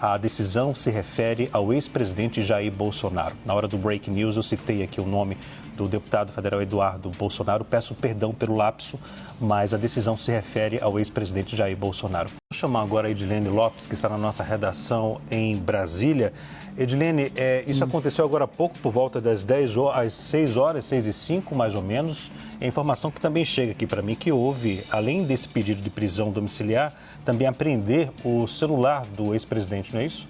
A decisão se refere ao ex-presidente Jair Bolsonaro. Na hora do Break News, eu citei aqui o nome do deputado federal Eduardo Bolsonaro. Peço perdão pelo lapso, mas a decisão se refere ao ex-presidente Jair Bolsonaro. Vou chamar agora a Edilene Lopes, que está na nossa redação em Brasília. Edilene, isso aconteceu agora há pouco, por volta das 6 horas, 6h05, mais ou menos. É informação que também chega aqui para mim, que houve, além desse pedido de prisão domiciliar, também apreender o celular do ex-presidente, não é isso?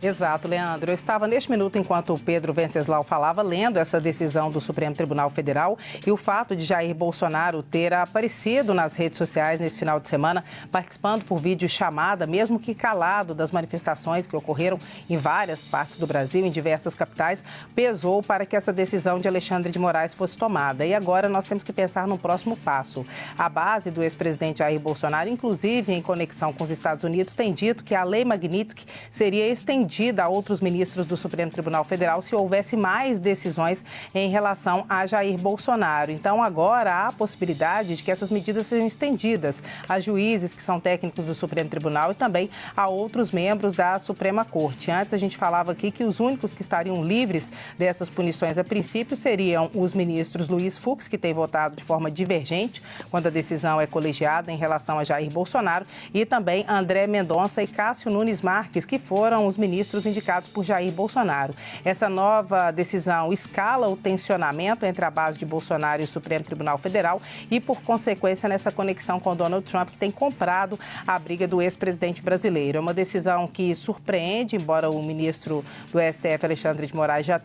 Exato, Leandro. Eu estava neste minuto, enquanto o Pedro Venceslau falava, lendo essa decisão do Supremo Tribunal Federal e o fato de Jair Bolsonaro ter aparecido nas redes sociais nesse final de semana, participando por videochamada, mesmo que calado, das manifestações que ocorreram em várias partes do Brasil, em diversas capitais, pesou para que essa decisão de Alexandre de Moraes fosse tomada. E agora nós temos que pensar no próximo passo. A base do ex-presidente Jair Bolsonaro, inclusive em conexão com os Estados Unidos, tem dito que a lei Magnitsky seria estendida a outros ministros do Supremo Tribunal Federal se houvesse mais decisões em relação a Jair Bolsonaro. Então, agora há a possibilidade de que essas medidas sejam estendidas a juízes que são técnicos do Supremo Tribunal e também a outros membros da Suprema Corte. Antes, a gente falava aqui que os únicos que estariam livres dessas punições, a princípio, seriam os ministros Luiz Fux, que tem votado de forma divergente quando a decisão é colegiada em relação a Jair Bolsonaro, e também André Mendonça e Cássio Nunes Marques, que foram os ministros indicados por Jair Bolsonaro. Essa nova decisão escala o tensionamento entre a base de Bolsonaro e o Supremo Tribunal Federal e, por consequência, nessa conexão com Donald Trump, que tem comprado a briga do ex-presidente brasileiro. É uma decisão que surpreende, embora o ministro do STF, Alexandre de Moraes, já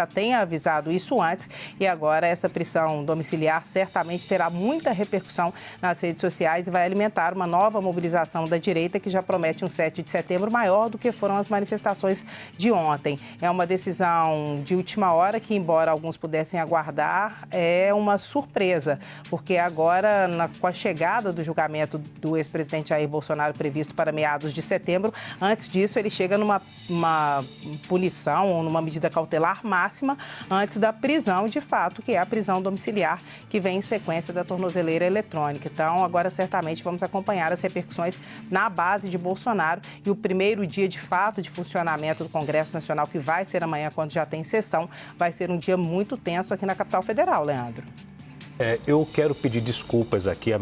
tenha avisado isso antes, e agora essa prisão domiciliar certamente terá muita repercussão nas redes sociais e vai alimentar uma nova mobilização da direita, que já promete um 7 de setembro maior do que foram as manifestações de ontem. É uma decisão de última hora que, embora alguns pudessem aguardar, é uma surpresa, porque agora, com a chegada do julgamento do ex-presidente Jair Bolsonaro previsto para meados de setembro, antes disso ele chega numa punição ou numa medida cautelar máxima antes da prisão, de fato, que é a prisão domiciliar, que vem em sequência da tornozeleira eletrônica. Então, agora certamente vamos acompanhar as repercussões na base de Bolsonaro, e o primeiro dia de fato de funcionamento do Congresso Nacional, que vai ser amanhã, quando já tem sessão, vai ser um dia muito tenso aqui na capital federal, Leandro. Eu quero pedir desculpas aqui, a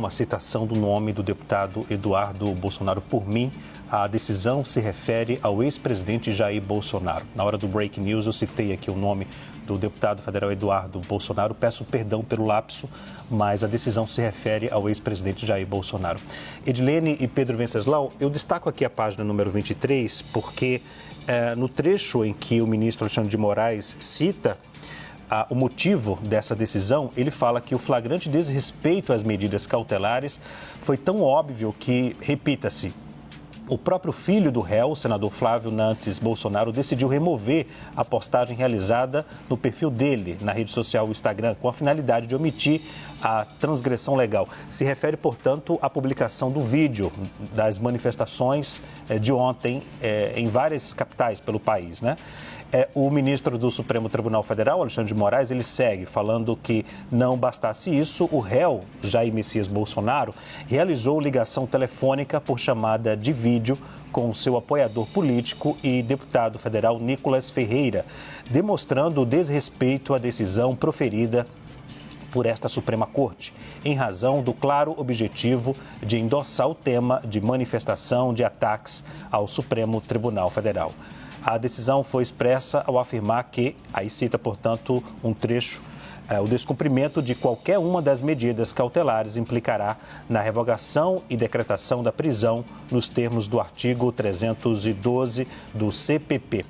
citação do nome do deputado Eduardo Bolsonaro por mim. A decisão se refere ao ex-presidente Jair Bolsonaro. Na hora do Break News, eu citei aqui o nome do deputado federal Eduardo Bolsonaro. Peço perdão pelo lapso, mas a decisão se refere ao ex-presidente Jair Bolsonaro. Edilene e Pedro Venceslau, eu destaco aqui a página número 23, porque no trecho em que o ministro Alexandre de Moraes cita o motivo dessa decisão, ele fala que o flagrante desrespeito às medidas cautelares foi tão óbvio que, repita-se, o próprio filho do réu, o senador Flávio Nantes Bolsonaro, decidiu remover a postagem realizada no perfil dele, na rede social Instagram, com a finalidade de omitir a transgressão legal. Se refere, portanto, à publicação do vídeo das manifestações de ontem em várias capitais pelo país, né? O ministro do Supremo Tribunal Federal, Alexandre de Moraes, ele segue falando que não bastasse isso, o réu, Jair Messias Bolsonaro, realizou ligação telefônica por chamada de vídeo com seu apoiador político e deputado federal Nicolas Ferreira, demonstrando o desrespeito à decisão proferida por esta Suprema Corte, em razão do claro objetivo de endossar o tema de manifestação de ataques ao Supremo Tribunal Federal. A decisão foi expressa ao afirmar que, aí cita, portanto, um trecho, o descumprimento de qualquer uma das medidas cautelares implicará na revogação e decretação da prisão nos termos do artigo 312 do CPP,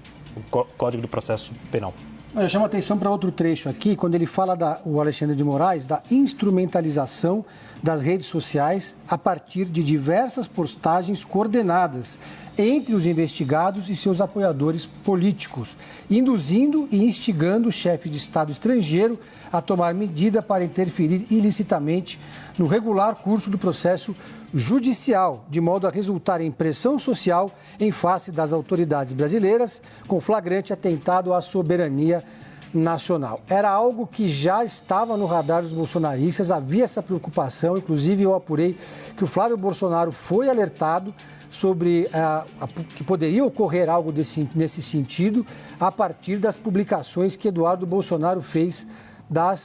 o Código do Processo Penal. Eu chamo a atenção para outro trecho aqui, quando ele fala, o Alexandre de Moraes, da instrumentalização das redes sociais a partir de diversas postagens coordenadas entre os investigados e seus apoiadores políticos, induzindo e instigando o chefe de Estado estrangeiro a tomar medida para interferir ilicitamente no regular curso do processo judicial, de modo a resultar em pressão social em face das autoridades brasileiras, com flagrante atentado à soberania nacional. Era algo que já estava no radar dos bolsonaristas, havia essa preocupação, inclusive eu apurei que o Flávio Bolsonaro foi alertado sobre que poderia ocorrer algo nesse sentido a partir das publicações que Eduardo Bolsonaro fez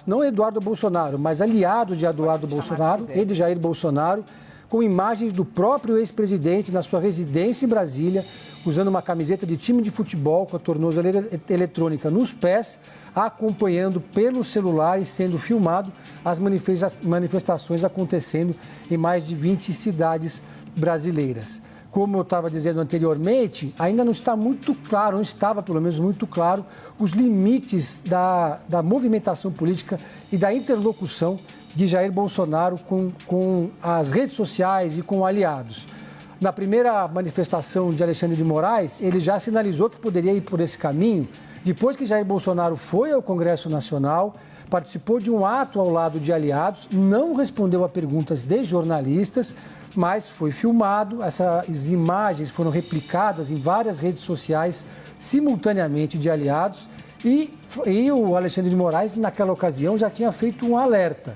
não Eduardo Bolsonaro, mas aliados de Eduardo Bolsonaro e de Jair Bolsonaro, com imagens do próprio ex-presidente na sua residência em Brasília, usando uma camiseta de time de futebol com a tornozeleira eletrônica nos pés, acompanhando pelo celular e sendo filmado as manifestações acontecendo em mais de 20 cidades brasileiras. Como eu estava dizendo anteriormente, ainda não está muito claro, não estava pelo menos muito claro, os limites da movimentação política e da interlocução de Jair Bolsonaro com as redes sociais e com aliados. Na primeira manifestação de Alexandre de Moraes, ele já sinalizou que poderia ir por esse caminho, depois que Jair Bolsonaro foi ao Congresso Nacional, participou de um ato ao lado de aliados, não respondeu a perguntas de jornalistas, mas foi filmado, essas imagens foram replicadas em várias redes sociais simultaneamente de aliados e o Alexandre de Moraes, naquela ocasião, já tinha feito um alerta.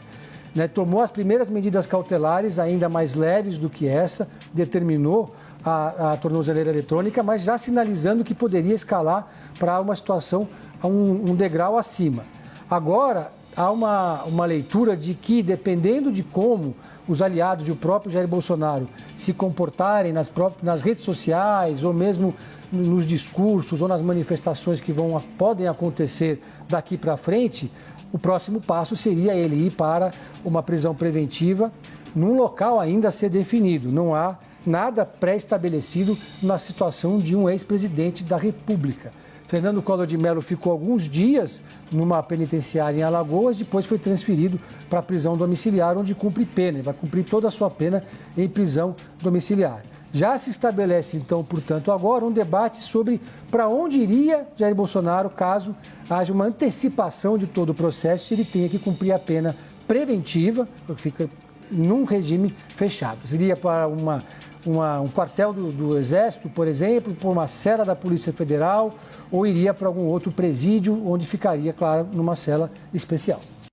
Tomou as primeiras medidas cautelares, ainda mais leves do que essa, determinou a tornozeleira eletrônica, mas já sinalizando que poderia escalar para uma situação, um degrau acima. Agora, há uma leitura de que, dependendo de como os aliados e o próprio Jair Bolsonaro se comportarem nas redes sociais ou mesmo nos discursos ou nas manifestações que podem acontecer daqui para frente, o próximo passo seria ele ir para uma prisão preventiva num local ainda a ser definido. Não há nada pré-estabelecido na situação de um ex-presidente da República. Fernando Collor de Mello ficou alguns dias numa penitenciária em Alagoas, depois foi transferido para a prisão domiciliar, onde cumpre pena. Ele vai cumprir toda a sua pena em prisão domiciliar. Já se estabelece, então, portanto, agora um debate sobre para onde iria Jair Bolsonaro caso haja uma antecipação de todo o processo e ele tenha que cumprir a pena preventiva, que fica num regime fechado. Iria para um quartel do Exército, por exemplo, por uma cela da Polícia Federal ou iria para algum outro presídio onde ficaria, claro, numa cela especial.